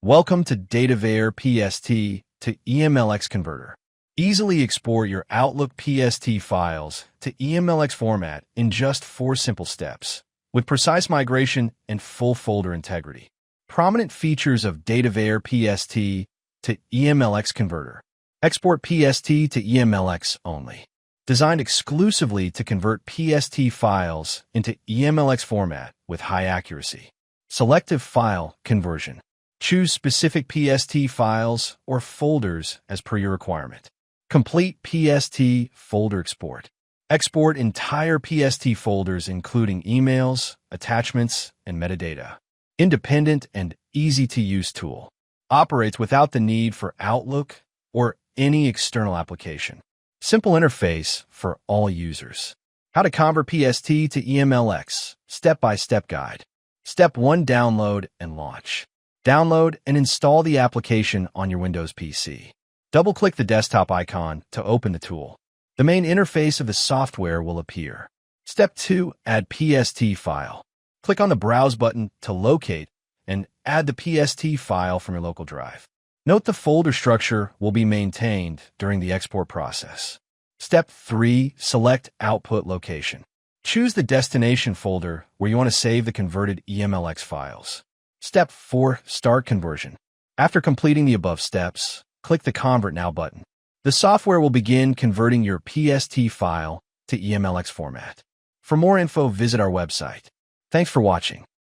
Welcome to DataVare PST to EMLX converter. Easily export your Outlook PST files to EMLX format in just 4 simple steps, with precise migration and full folder integrity. Prominent features of DataVare PST to EMLX converter. Export PST to EMLX only. Designed exclusively to convert PST files into EMLX format with high accuracy. Selective file conversion. Choose specific PST files or folders as per your requirement. Complete PST folder export. Export entire PST folders including emails, attachments, and metadata. Independent and easy-to-use tool. Operates without the need for Outlook or any external application. Simple interface for all users. How to convert PST to EMLX. Step-by-step guide. Step 1. Download and launch. Download and install the application on your Windows PC. Double-click the desktop icon to open the tool. The main interface of the software will appear. Step 2. Add PST file. Click on the Browse button to locate and add the PST file from your local drive. Note the folder structure will be maintained during the export process. Step 3. Select Output Location. Choose the destination folder where you want to save the converted EMLX files. Step 4. Start conversion. After completing the above steps, click the Convert Now button. The software will begin converting your PST file to EMLX format. For more info, visit our website. Thanks for watching.